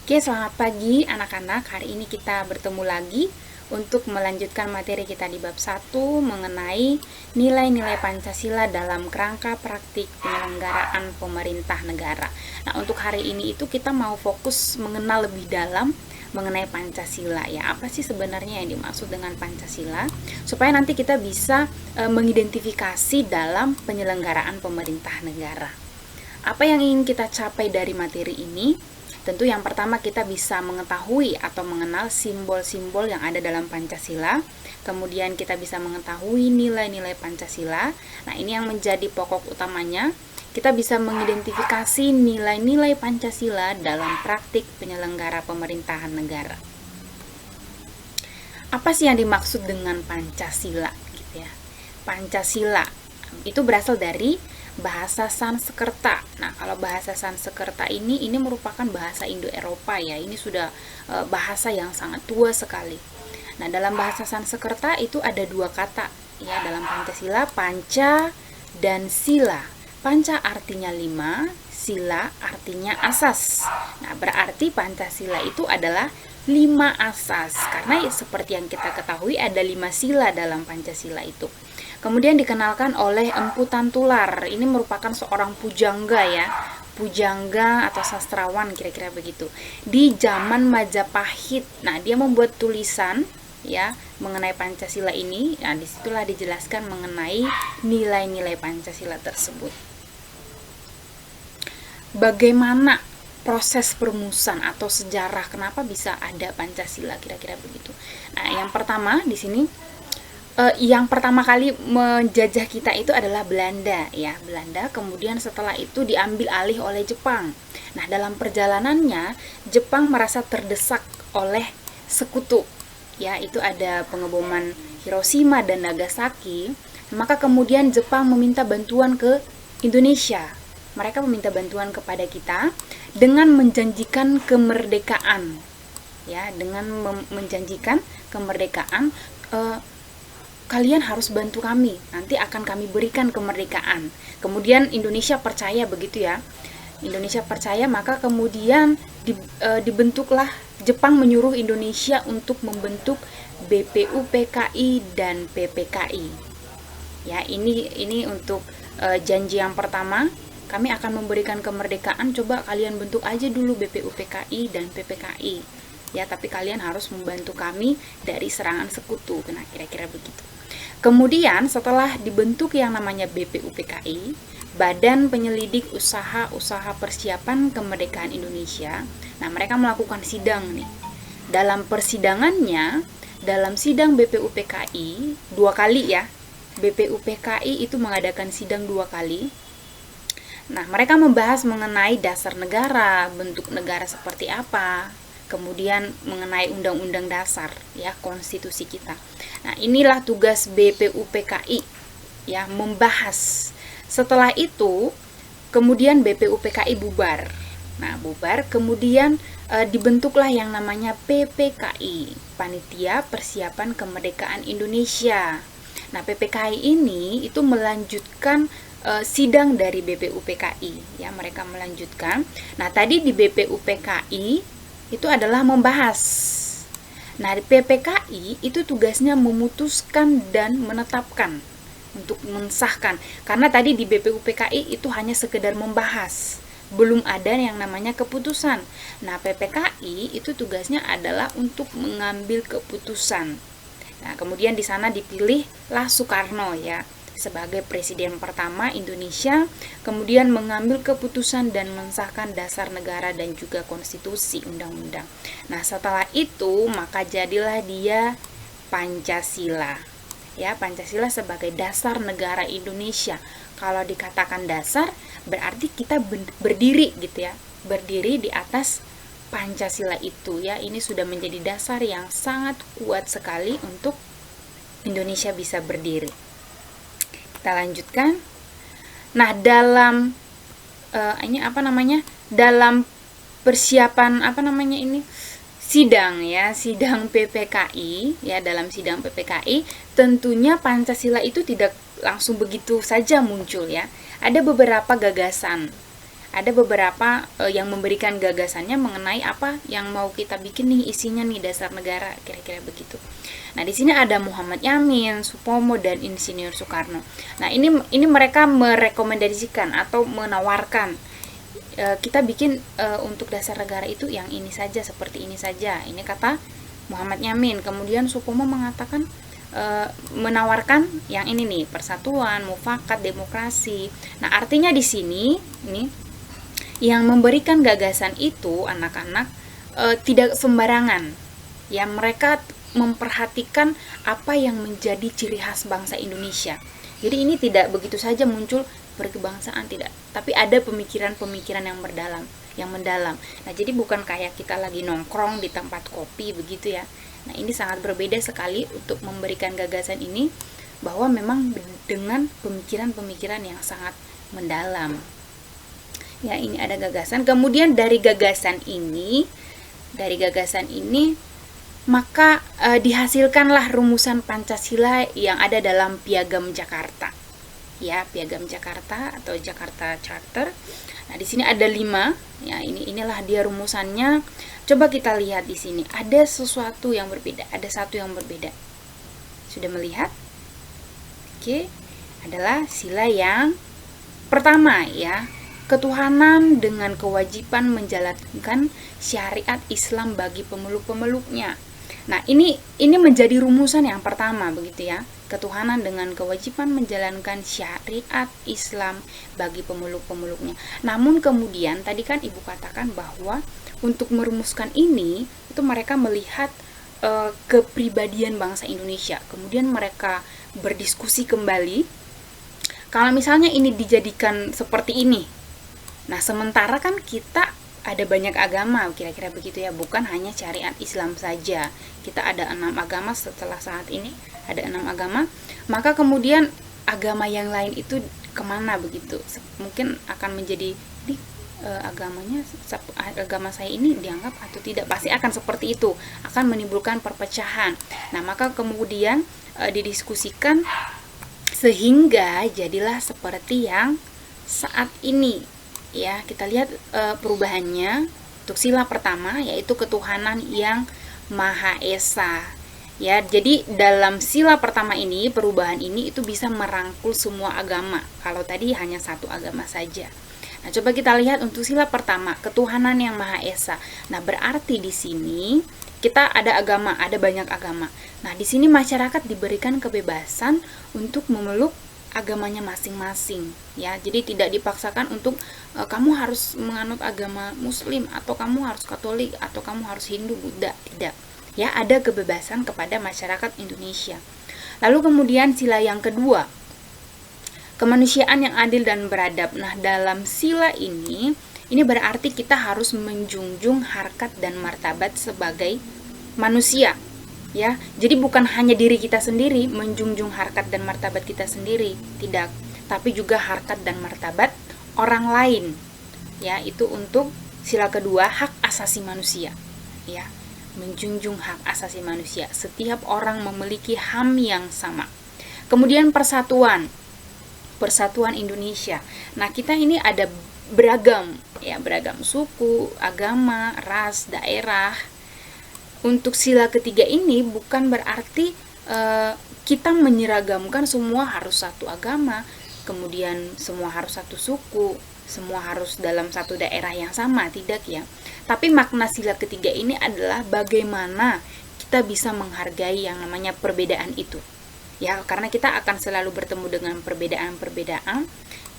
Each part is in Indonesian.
Oke, selamat pagi anak-anak. Hari ini kita bertemu lagi untuk melanjutkan materi kita di bab 1 mengenai nilai-nilai Pancasila dalam kerangka praktik penyelenggaraan pemerintah negara. Nah, untuk hari ini itu kita mau fokus mengenal lebih dalam mengenai Pancasila ya. Apa sih sebenarnya yang dimaksud dengan Pancasila? Supaya nanti kita bisa mengidentifikasi dalam penyelenggaraan pemerintah negara. Apa yang ingin kita capai dari materi ini? Tentu yang pertama kita bisa mengetahui atau mengenal simbol-simbol yang ada dalam Pancasila. Kemudian kita bisa mengetahui nilai-nilai Pancasila. Nah, ini yang menjadi pokok utamanya. Kita bisa mengidentifikasi nilai-nilai Pancasila dalam praktik penyelenggara pemerintahan negara. Apa sih yang dimaksud dengan Pancasila gitu ya? Pancasila itu berasal dari bahasa Sanskerta. Nah, kalau bahasa Sanskerta ini merupakan bahasa Indo-Eropa ya. Ini sudah bahasa yang sangat tua sekali. Nah, dalam bahasa Sanskerta itu ada dua kata ya dalam Pancasila, panca dan sila. Panca artinya 5, sila artinya asas. Nah, berarti Pancasila itu adalah 5 asas. Karena seperti yang kita ketahui ada 5 sila dalam Pancasila itu. Kemudian dikenalkan oleh Empu Tantular. Ini merupakan seorang pujangga ya, pujangga atau sastrawan kira-kira begitu. Di zaman Majapahit. Nah, dia membuat tulisan ya mengenai Pancasila ini. Nah, disitulah dijelaskan mengenai nilai-nilai Pancasila tersebut. Bagaimana proses perumusan atau sejarah kenapa bisa ada Pancasila kira-kira begitu. Nah, yang pertama di sini yang pertama kali menjajah kita itu adalah Belanda ya, Belanda. Kemudian setelah itu diambil alih oleh Jepang. Nah, dalam perjalanannya Jepang merasa terdesak oleh sekutu ya, itu ada pengeboman Hiroshima dan Nagasaki. Maka kemudian Jepang meminta bantuan ke Indonesia. Mereka meminta bantuan kepada kita dengan menjanjikan kemerdekaan ya, dengan menjanjikan kemerdekaan. Kalian harus bantu kami, nanti akan kami berikan kemerdekaan. Kemudian Indonesia percaya begitu ya. Indonesia percaya, maka kemudian dibentuklah, Jepang menyuruh Indonesia untuk membentuk BPUPKI dan PPKI. Ya, ini untuk janji yang pertama, kami akan memberikan kemerdekaan, coba kalian bentuk aja dulu BPUPKI dan PPKI. Ya, tapi kalian harus membantu kami dari serangan sekutu. Nah, kira-kira begitu. Kemudian setelah dibentuk yang namanya BPUPKI, Badan Penyelidik Usaha-Usaha Persiapan Kemerdekaan Indonesia. Nah, mereka melakukan sidang nih. Dalam persidangannya, dalam sidang BPUPKI 2 kali ya. BPUPKI itu mengadakan sidang 2 kali. Nah, mereka membahas mengenai dasar negara, bentuk negara seperti apa, kemudian mengenai undang-undang dasar ya, konstitusi kita. Nah, inilah tugas BPUPKI ya, membahas. Setelah itu kemudian BPUPKI bubar. Nah, bubar kemudian dibentuklah yang namanya PPKI, Panitia Persiapan Kemerdekaan Indonesia. Nah, PPKI ini itu melanjutkan sidang dari BPUPKI ya, mereka melanjutkan. Nah, tadi di BPUPKI itu adalah membahas. Nah, di PPKI itu tugasnya memutuskan dan menetapkan untuk mensahkan. Karena tadi di BPUPKI itu hanya sekedar membahas, belum ada yang namanya keputusan. Nah, PPKI itu tugasnya adalah untuk mengambil keputusan. Nah, kemudian di sana dipilihlah Soekarno ya sebagai presiden pertama Indonesia, kemudian mengambil keputusan dan mensahkan dasar negara dan juga konstitusi, undang-undang. Nah, setelah itu maka jadilah dia Pancasila. Ya, Pancasila sebagai dasar negara Indonesia. Kalau dikatakan dasar, berarti kita berdiri gitu ya. Berdiri di atas Pancasila itu ya. Ini sudah menjadi dasar yang sangat kuat sekali untuk Indonesia bisa berdiri. Kita lanjutkan. Nah, dalam dalam persiapan sidang ya, sidang PPKI ya, dalam sidang PPKI tentunya Pancasila itu tidak langsung begitu saja muncul ya. Ada beberapa gagasan ada beberapa yang memberikan gagasannya mengenai apa yang mau kita bikin nih, isinya nih dasar negara, kira-kira begitu. Nah, di sini ada Muhammad Yamin, Supomo, dan Insinyur Soekarno. Nah, ini mereka merekomendasikan atau menawarkan kita bikin untuk dasar negara itu yang ini saja, seperti ini saja. Ini kata Muhammad Yamin. Kemudian Supomo mengatakan menawarkan yang ini nih, persatuan, mufakat, demokrasi. Nah, artinya di sini ini yang memberikan gagasan itu anak-anak tidak sembarangan. Ya, mereka memperhatikan apa yang menjadi ciri khas bangsa Indonesia. Jadi ini tidak begitu saja muncul berkebangsaan, tidak, tapi ada pemikiran-pemikiran yang mendalam. Nah, jadi bukan kayak kita lagi nongkrong di tempat kopi begitu ya. Nah, ini sangat berbeda sekali untuk memberikan gagasan ini, bahwa memang dengan pemikiran-pemikiran yang sangat mendalam. Ya, ini ada gagasan. Kemudian dari gagasan ini maka dihasilkanlah rumusan Pancasila yang ada dalam Piagam Jakarta. Ya, Piagam Jakarta atau Jakarta Charter. Nah, di sini ada 5. Ya, inilah dia rumusannya. Coba kita lihat di sini. Ada sesuatu yang berbeda, ada satu yang berbeda. Sudah melihat? Oke. Adalah sila yang pertama ya. Ketuhanan dengan kewajiban menjalankan syariat Islam bagi pemeluk-pemeluknya. Nah, ini menjadi rumusan yang pertama begitu ya. Ketuhanan dengan kewajiban menjalankan syariat Islam bagi pemeluk-pemeluknya. Namun kemudian tadi kan Ibu katakan bahwa untuk merumuskan ini itu mereka melihat kepribadian bangsa Indonesia. Kemudian mereka berdiskusi kembali kalau misalnya ini dijadikan seperti ini. Nah, sementara kan kita ada banyak agama, kira-kira begitu ya, bukan hanya syariat Islam saja. Kita ada 6 agama setelah saat ini, ada 6 agama. Maka kemudian agama yang lain itu kemana begitu? Mungkin akan menjadi agama saya ini dianggap atau tidak, pasti akan seperti itu, akan menimbulkan perpecahan. Nah, maka kemudian didiskusikan sehingga jadilah seperti yang saat ini. Ya, kita lihat perubahannya. Untuk sila pertama yaitu ketuhanan yang Maha Esa. Ya, jadi dalam sila pertama ini, perubahan ini itu bisa merangkul semua agama. Kalau tadi hanya satu agama saja. Nah, coba kita lihat untuk sila pertama, ketuhanan yang Maha Esa. Nah, berarti di sini kita ada agama, ada banyak agama. Nah, di sini masyarakat diberikan kebebasan untuk memeluk agamanya masing-masing, ya. Jadi tidak dipaksakan untuk kamu harus menganut agama Muslim, atau kamu harus Katolik, atau kamu harus Hindu, Buddha, tidak. Ya, ada kebebasan kepada masyarakat Indonesia. Lalu kemudian sila yang kedua, kemanusiaan yang adil dan beradab. Nah, dalam sila ini berarti kita harus menjunjung harkat dan martabat sebagai manusia. Ya, jadi bukan hanya diri kita sendiri menjunjung harkat dan martabat kita sendiri, tidak, tapi juga harkat dan martabat orang lain. Ya, itu untuk sila kedua, hak asasi manusia. Ya, menjunjung hak asasi manusia. Setiap orang memiliki HAM yang sama. Kemudian persatuan Indonesia. Nah, kita ini ada beragam, ya, beragam suku, agama, ras, daerah. Untuk sila ketiga ini bukan berarti kita menyeragamkan semua harus satu agama, kemudian semua harus satu suku, semua harus dalam satu daerah yang sama, tidak ya. Tapi makna sila ketiga ini adalah bagaimana kita bisa menghargai yang namanya perbedaan itu. Ya, karena kita akan selalu bertemu dengan perbedaan-perbedaan,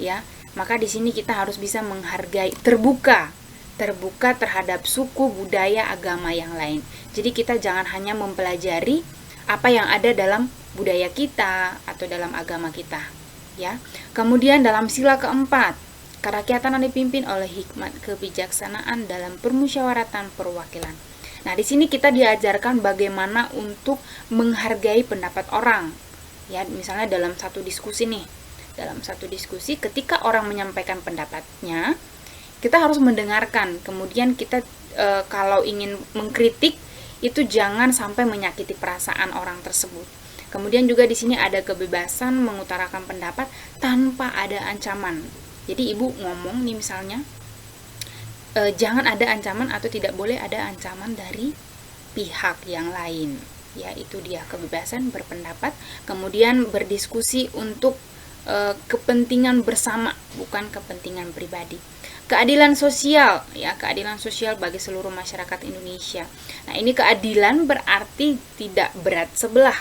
ya. Maka di sini kita harus bisa menghargai, terbuka terhadap suku, budaya, agama yang lain. Jadi kita jangan hanya mempelajari apa yang ada dalam budaya kita atau dalam agama kita, ya. Kemudian dalam sila keempat, kerakyatan yang dipimpin oleh hikmat kebijaksanaan dalam permusyawaratan perwakilan. Nah, di sini kita diajarkan bagaimana untuk menghargai pendapat orang. Ya, misalnya dalam satu diskusi nih. Dalam satu diskusi ketika orang menyampaikan pendapatnya, kita harus mendengarkan. Kemudian kita kalau ingin mengkritik itu jangan sampai menyakiti perasaan orang tersebut. Kemudian juga di sini ada kebebasan mengutarakan pendapat tanpa ada ancaman. Jadi ibu ngomong nih misalnya, jangan ada ancaman atau tidak boleh ada ancaman dari pihak yang lain. Ya, itu dia kebebasan berpendapat, kemudian berdiskusi untuk kepentingan bersama, bukan kepentingan pribadi. Keadilan sosial, ya, keadilan sosial bagi seluruh masyarakat Indonesia. Nah, ini keadilan berarti tidak berat sebelah.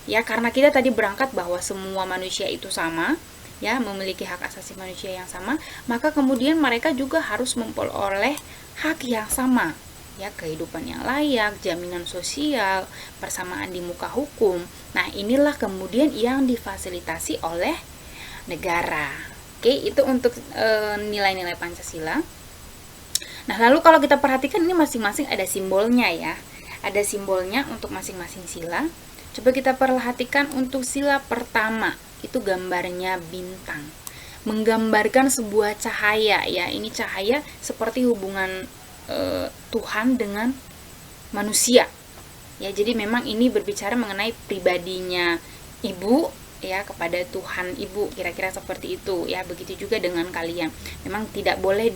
Ya, karena kita tadi berangkat bahwa semua manusia itu sama, ya, memiliki hak asasi manusia yang sama, maka kemudian mereka juga harus memperoleh hak yang sama. Ya, kehidupan yang layak, jaminan sosial, persamaan di muka hukum. Nah, inilah kemudian yang difasilitasi oleh negara. Oke, itu untuk nilai-nilai Pancasila. Nah, lalu kalau kita perhatikan ini masing-masing ada simbolnya ya. Ada simbolnya untuk masing-masing sila. Coba kita perhatikan untuk sila pertama, itu gambarnya bintang. Menggambarkan sebuah cahaya ya. Ini cahaya seperti hubungan Tuhan dengan manusia. Ya, jadi memang ini berbicara mengenai pribadinya ibu ya kepada Tuhan ibu, kira-kira seperti itu ya. Begitu juga dengan kalian, memang tidak boleh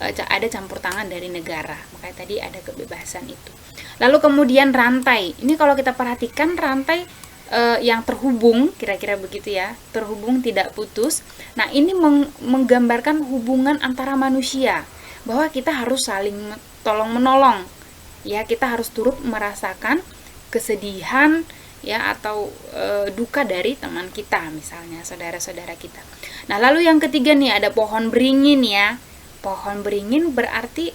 ada campur tangan dari negara, makanya tadi ada kebebasan itu. Lalu kemudian rantai, ini kalau kita perhatikan rantai yang terhubung, kira-kira begitu ya, terhubung tidak putus. Nah, ini menggambarkan hubungan antara manusia, bahwa kita harus saling tolong menolong ya, kita harus turut merasakan kesedihan ya atau duka dari teman kita, misalnya saudara-saudara kita. Nah, lalu yang ketiga nih ada pohon beringin ya. Pohon beringin berarti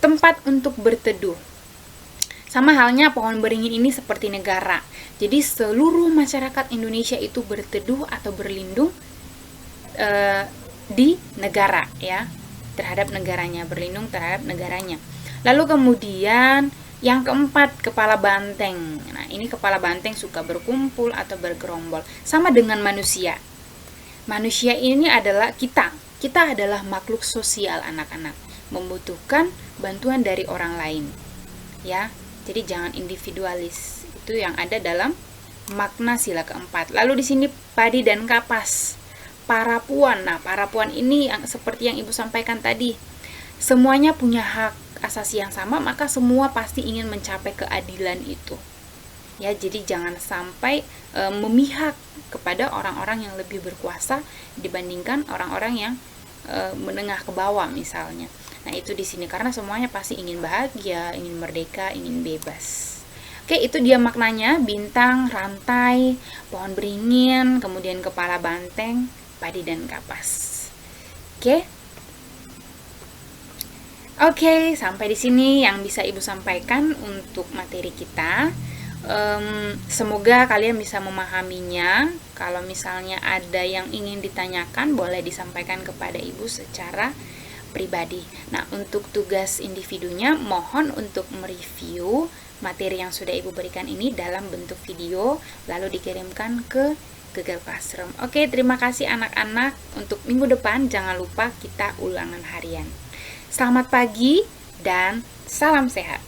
tempat untuk berteduh. Sama halnya pohon beringin ini seperti negara. Jadi seluruh masyarakat Indonesia itu berteduh atau berlindung di negara ya, terhadap negaranya, berlindung terhadap negaranya. Lalu kemudian yang keempat, kepala banteng. Nah, ini kepala banteng suka berkumpul atau bergerombol. Sama dengan manusia. Manusia ini adalah kita. Kita adalah makhluk sosial, anak-anak. Membutuhkan bantuan dari orang lain. Ya, jadi jangan individualis. Itu yang ada dalam makna sila keempat. Lalu di sini padi dan kapas. Para puan. Nah, para puan ini yang seperti yang Ibu sampaikan tadi. Semuanya punya hak asasi yang sama, maka semua pasti ingin mencapai keadilan itu. Ya, jadi jangan sampai memihak kepada orang-orang yang lebih berkuasa dibandingkan orang-orang yang menengah ke bawah misalnya. Nah, itu di sini karena semuanya pasti ingin bahagia, ingin merdeka, ingin bebas. Oke, itu dia maknanya, bintang, rantai, pohon beringin, kemudian kepala banteng, padi dan kapas. Oke, sampai di sini yang bisa Ibu sampaikan untuk materi kita. Semoga kalian bisa memahaminya. Kalau misalnya ada yang ingin ditanyakan, boleh disampaikan kepada Ibu secara pribadi. Nah, untuk tugas individunya, mohon untuk mereview materi yang sudah Ibu berikan ini dalam bentuk video, lalu dikirimkan ke Google Classroom. Oke, terima kasih anak-anak. Untuk minggu depan, jangan lupa kita ulangan harian. Selamat pagi dan salam sehat.